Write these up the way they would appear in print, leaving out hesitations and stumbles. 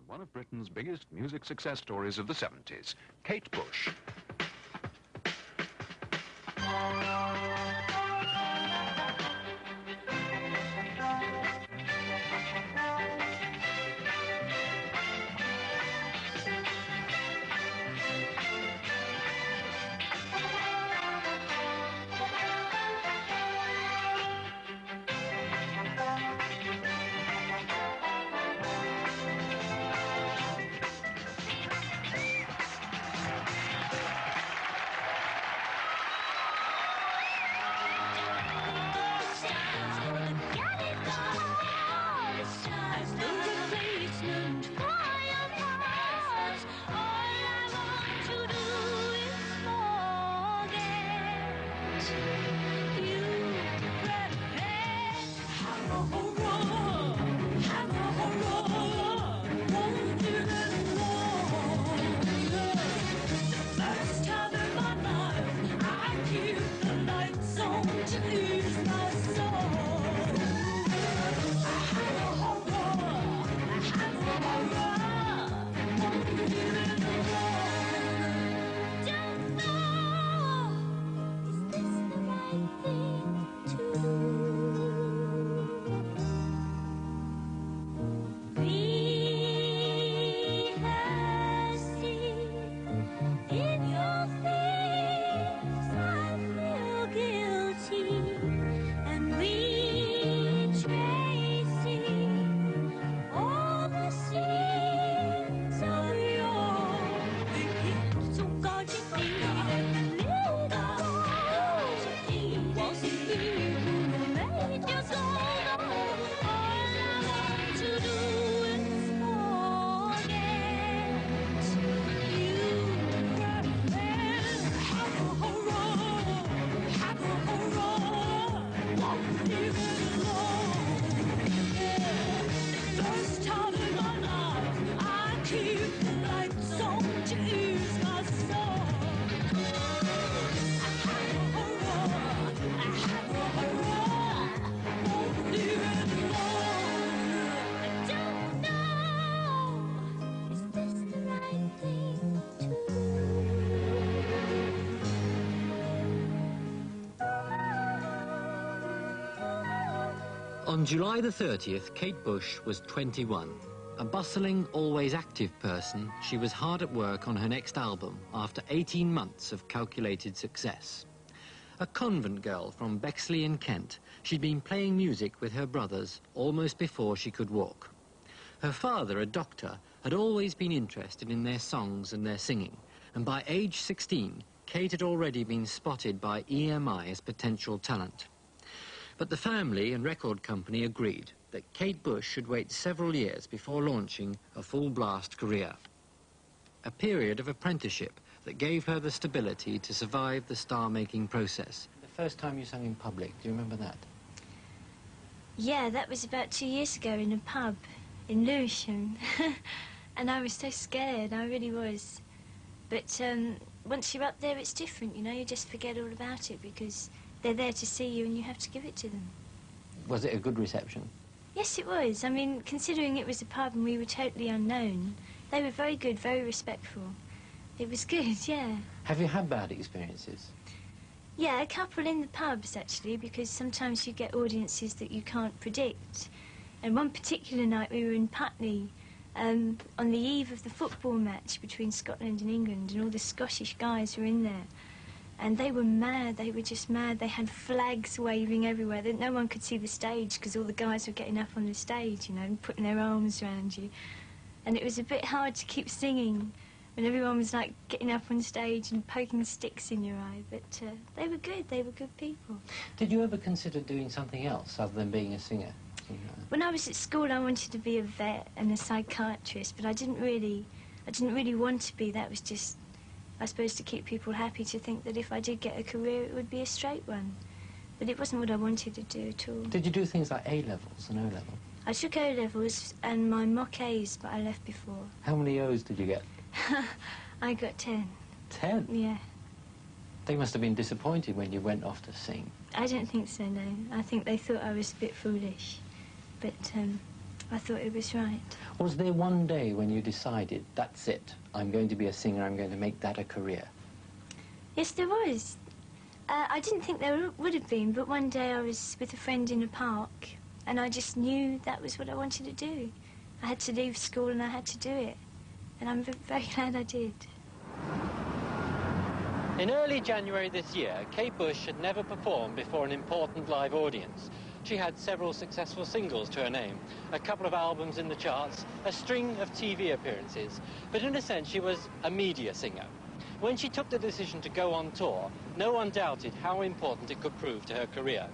on one of Britain's biggest music success stories of the 70s, Kate Bush. On July the 30th, Kate Bush was 21. A bustling, always active person, she was hard at work on her next album after 18 months of calculated success. A convent girl from Bexley in Kent, she'd been playing music with her brothers almost before she could walk. Her father, a doctor, had always been interested in their songs and their singing, and by age 16, Kate had already been spotted by EMI as potential talent. But the family and record company agreed that Kate Bush should wait several years before launching a full-blast career. A period of apprenticeship that gave her the stability to survive the star-making process. The first time you sang in public, do you remember that? Yeah, that was about 2 years ago in a pub in Lewisham. And I was so scared, I really was. But once you're up there, it's different, you know, you just forget all about it because they're there to see you and you have to give it to them. Was it a good reception? Yes, it was. I mean, considering it was a pub and we were totally unknown, they were very good, very respectful. It was good, yeah. Have you had bad experiences? Yeah, a couple in the pubs, actually, because sometimes you get audiences that you can't predict. And one particular night we were in Putney, on the eve of the football match between Scotland and England, and all the Scottish guys were in there. And they were mad, they were just mad. They had flags waving everywhere. No one could see the stage because all the guys were getting up on the stage, you know, and putting their arms around you. And it was a bit hard to keep singing when everyone was, like, getting up on stage and poking sticks in your eye. But they were good people. Did you ever consider doing something else other than being a singer? When I was at school, I wanted to be a vet and a psychiatrist, but I didn't really want to be. That was just, I suppose, to keep people happy, to think that if I did get a career, it would be a straight one. But it wasn't what I wanted to do at all. Did you do things like A-levels and O-level? I took O-levels and my mock A's, but I left before. How many O's did you get? I got 10. 10? Yeah. They must have been disappointed when you went off to sing. I don't think so, no. I think they thought I was a bit foolish. But I thought it was right. Was there one day when you decided, that's it, I'm going to be a singer, I'm going to make that a career? Yes, there was. I didn't think there would have been, but one day I was with a friend in a park and I just knew that was what I wanted to do. I had to leave school and I had to do it. And I'm very glad I did. In early January this year, Kate Bush had never performed before an important live audience. She had several successful singles to her name, a couple of albums in the charts, a string of TV appearances, but in a sense she was a media singer. When she took the decision to go on tour, no one doubted how important it could prove to her career.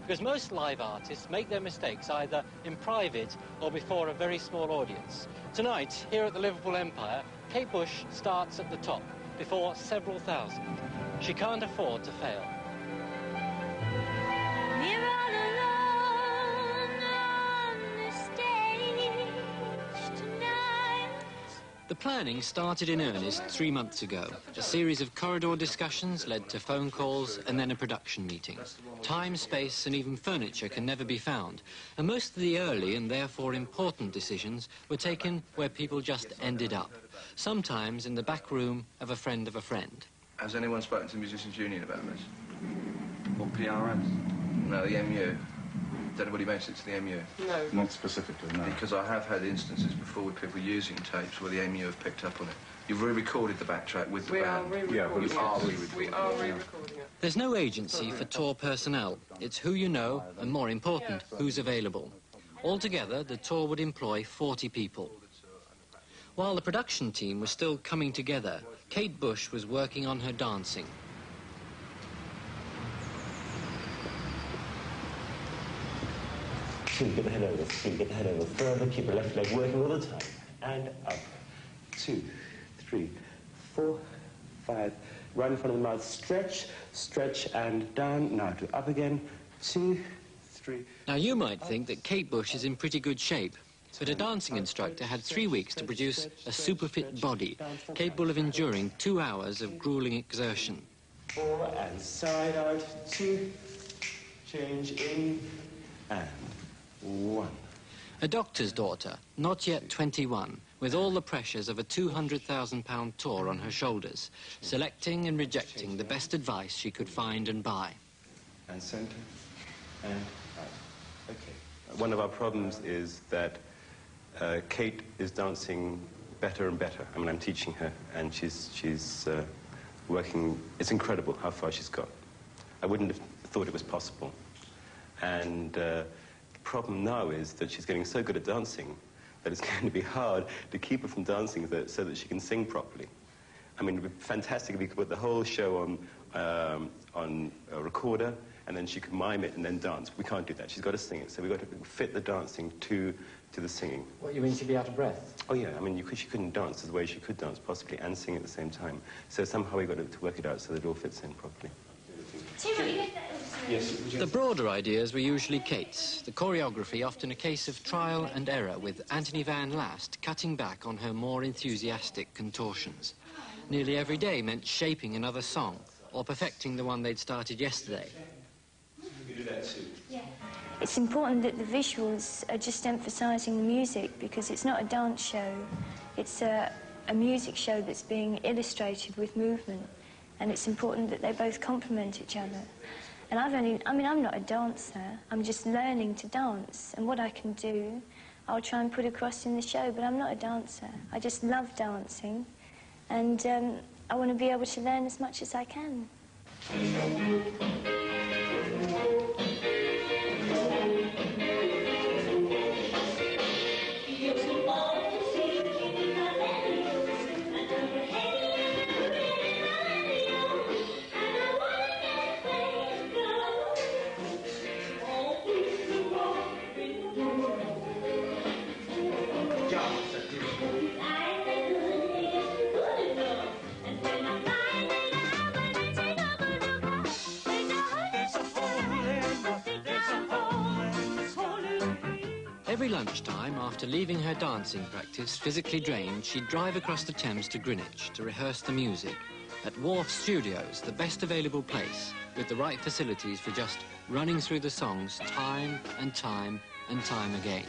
Because most live artists make their mistakes either in private or before a very small audience. Tonight, here at the Liverpool Empire, Kate Bush starts at the top, before several thousand. She can't afford to fail. We're all alone on the stage tonight. The planning started in earnest 3 months ago. A series of corridor discussions led to phone calls and then a production meeting. Time, space and even furniture can never be found. And most of the early and therefore important decisions were taken where people just ended up. Sometimes in the back room of a friend of a friend. Has anyone spoken to the Musicians Union about this? Or PRS? No, the MU. Did anybody mention it to the MU? No. Not specifically, no. Because I have had instances before with people using tapes where the MU have picked up on it. You've re-recorded the backtrack with the band. Yeah, but You are re-recording. We are re-recording it. There's no agency for tour personnel. It's who you know and, more important, who's available. Altogether, the tour would employ 40 people. While the production team was still coming together, Kate Bush was working on her dancing. Two, get the head over, three, get the head over further, keep the left leg working all the time. And up. 2, 3, 4, 5. Right in front of the mouth, stretch, stretch, and down. Now to up again. 2, 3. Now, you might think that Kate Bush is in pretty good shape, but a dancing instructor had 3 weeks to produce a super fit body, capable of enduring 2 hours of grueling exertion. 4, and side out. 2, change in, and 1. A doctor's daughter, not yet 21, with all the pressures of a £200,000 tour on her shoulders, selecting and rejecting the best advice she could find and buy. And center, and out. Okay. One of our problems is that Kate is dancing better and better. I mean, I'm teaching her, and she's working. It's incredible how far she's got. I wouldn't have thought it was possible. And the problem now is that she's getting so good at dancing that it's going to be hard to keep her from dancing so that she can sing properly. I mean, it would be fantastic if we could put the whole show on a recorder, and then she could mime it and then dance. We can't do that. She's got to sing it. So we've got to fit the dancing to the singing. What, you mean she'd be out of breath? Oh, yeah. I mean, she couldn't dance the way she could dance, possibly, and sing at the same time. So somehow we've got to work it out so that it all fits in properly. Yes. The broader ideas were usually Kate's. The choreography often a case of trial and error, with Anthony Van Last cutting back on her more enthusiastic contortions. Nearly every day meant shaping another song, or perfecting the one they'd started yesterday. You do that too. Yeah. It's important that the visuals are just emphasising the music, because it's not a dance show. It's a music show that's being illustrated with movement, and it's important that they both complement each other. And I'm not a dancer. I'm just learning to dance, and what I can do, I'll try and put across in the show, but I'm not a dancer. I just love dancing, and I want to be able to learn as much as I can. Every lunchtime, after leaving her dancing practice, physically drained, she'd drive across the Thames to Greenwich to rehearse the music. At Wharf Studios, the best available place, with the right facilities for just running through the songs time and time and time again.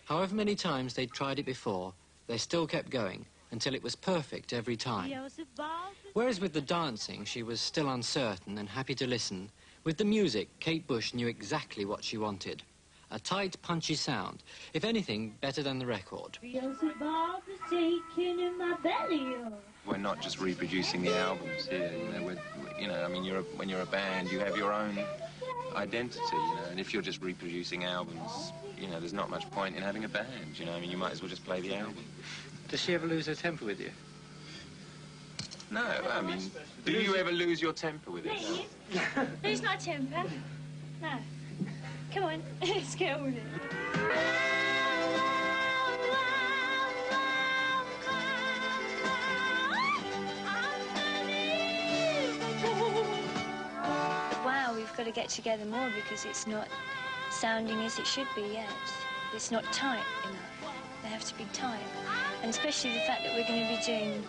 However many times they'd tried it before, they still kept going until it was perfect every time. Whereas with the dancing, she was still uncertain and happy to listen, with the music, Kate Bush knew exactly what she wanted. A tight, punchy sound, if anything, better than the record. We're not just reproducing the albums here, I mean, when you're a band, you have your own identity, and if you're just reproducing albums, there's not much point in having a band, I mean, you might as well just play the album. Does she ever lose her temper with you? No, I mean, do you ever lose your temper with it? Me? Lose my temper? No. Come on, let's get on with it. Wow, we've got to get together more because it's not sounding as it should be yet. It's not tight enough. They have to be tight. And especially the fact that we're going to be doing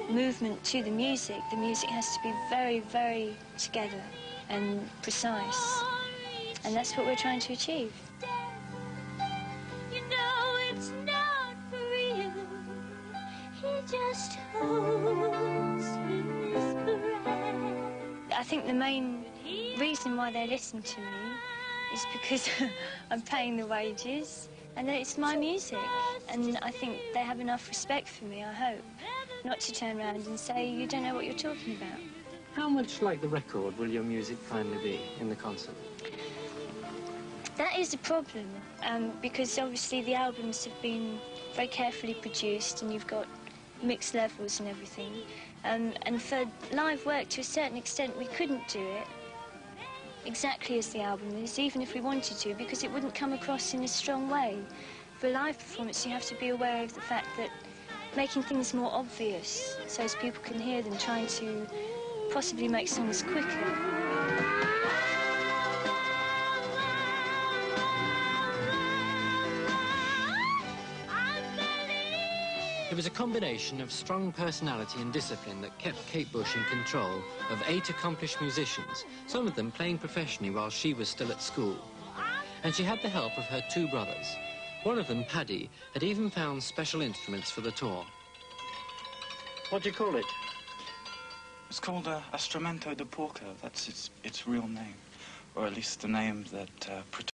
movement to the music has to be very, very together and precise. And that's what we're trying to achieve. You know it's not for real. He just holds his breath. I think the main reason why they listen to me is because I'm paying the wages and that it's my music. And I think they have enough respect for me, I hope, not to turn around and say, you don't know what you're talking about. How much like the record will your music finally be in the concert? That is a problem, because obviously the albums have been very carefully produced and you've got mixed levels and everything. And for live work, to a certain extent, we couldn't do it exactly as the album is, even if we wanted to, because it wouldn't come across in a strong way. For a live performance, you have to be aware of the fact that making things more obvious so as people can hear them, trying to possibly make songs quicker. It was a combination of strong personality and discipline that kept Kate Bush in control of 8 accomplished musicians, some of them playing professionally while she was still at school. And she had the help of her 2 brothers. One of them, Paddy, had even found special instruments for the tour. What do you call it? It's called a Strumento da Porco. That's its real name, or at least the name that